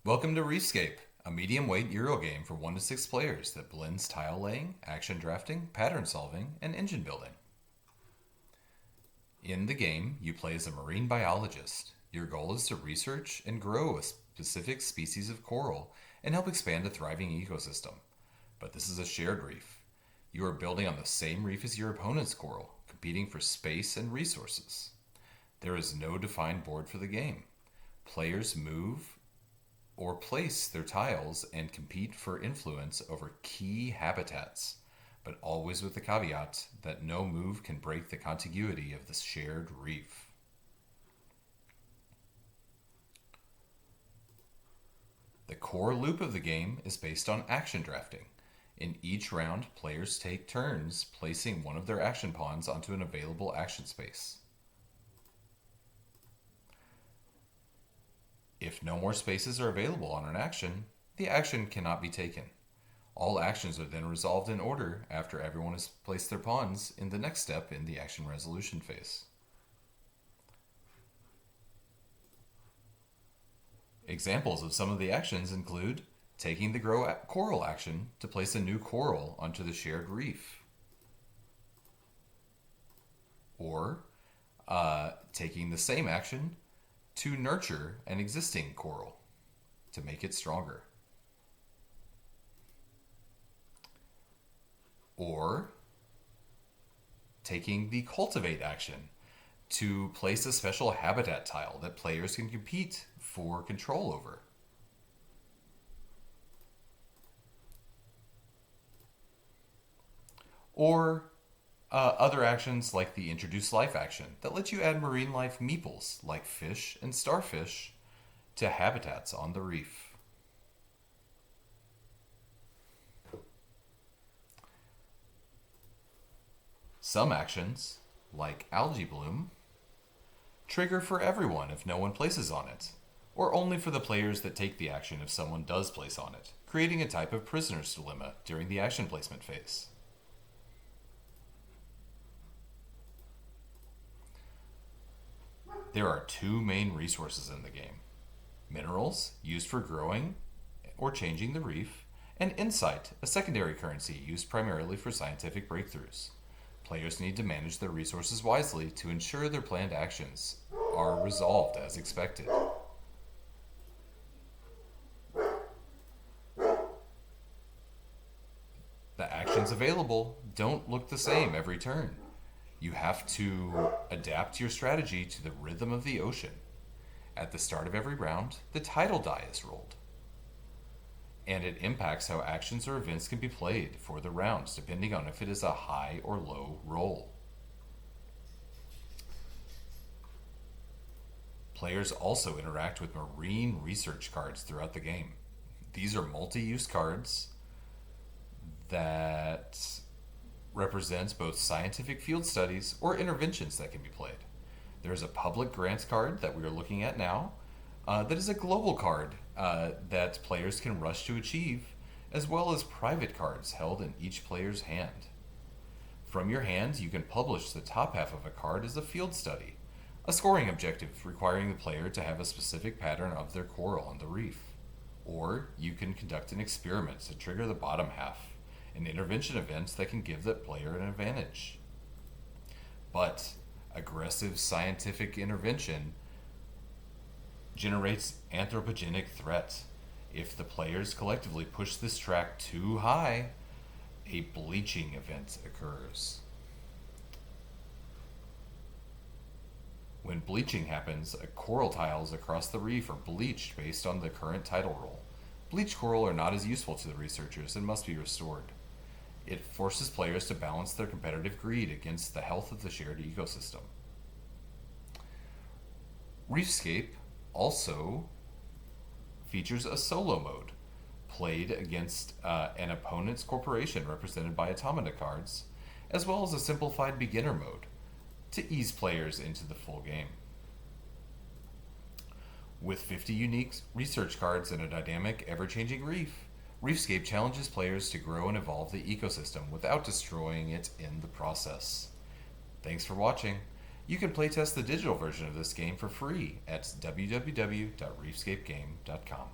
Welcome to Reefscape, a medium-weight Euro game for 1 to 6 players that blends tile laying, action drafting, pattern solving, and engine building. In the game, you play as a marine biologist. Your goal is to research and grow a specific species of coral and help expand a thriving ecosystem. But this is a shared reef. You are building on the same reef as your opponent's coral, competing for space and resources. There is no defined board for the game. Players move or place their tiles and compete for influence over key habitats, but always with the caveat that no move can break the contiguity of the shared reef. The core loop of the game is based on action drafting. In each round, players take turns placing one of their action pawns onto an available action space. If no more spaces are available on an action, the action cannot be taken. All actions are then resolved in order after everyone has placed their pawns in the next step in the action resolution phase. Examples of some of the actions include taking the grow coral action to place a new coral onto the shared reef, or taking the same action to nurture an existing coral to make it stronger. Or taking the cultivate action to place a special habitat tile that players can compete for control over. Or other actions like the introduce life action that lets you add marine life meeples like fish and starfish to habitats on the reef. Some actions, like algae bloom, trigger for everyone if no one places on it, or only for the players that take the action if someone does place on it, creating a type of prisoner's dilemma during the action placement phase. There are two main resources in the game: minerals, used for growing or changing the reef, and insight, a secondary currency used primarily for scientific breakthroughs. Players need to manage their resources wisely to ensure their planned actions are resolved as expected. The actions available don't look the same every turn. You have to adapt your strategy to the rhythm of the ocean. At the start of every round, the tidal die is rolled, and it impacts how actions or events can be played for the rounds, depending on if it is a high or low roll. Players also interact with marine research cards throughout the game. These are multi-use cards that represents both scientific field studies or interventions that can be played. There's a public grants card that we are looking at now that is a global card that players can rush to achieve, as well as private cards held in each player's hand. From your hand, you can publish the top half of a card as a field study, a scoring objective requiring the player to have a specific pattern of their coral on the reef. Or you can conduct an experiment to trigger the bottom half, an intervention event that can give that player an advantage. But aggressive scientific intervention generates anthropogenic threat. If the players collectively push this track too high, a bleaching event occurs. When bleaching happens, coral tiles across the reef are bleached based on the current tidal roll. Bleached coral are not as useful to the researchers and must be restored. It forces players to balance their competitive greed against the health of the shared ecosystem. Reefscape also features a solo mode, played against an opponent's corporation represented by automata cards, as well as a simplified beginner mode to ease players into the full game. With 50 unique research cards and a dynamic, ever-changing reef, Reefscape challenges players to grow and evolve the ecosystem without destroying it in the process. Thanks for watching. You can playtest the digital version of this game for free at www.reefscapegame.com.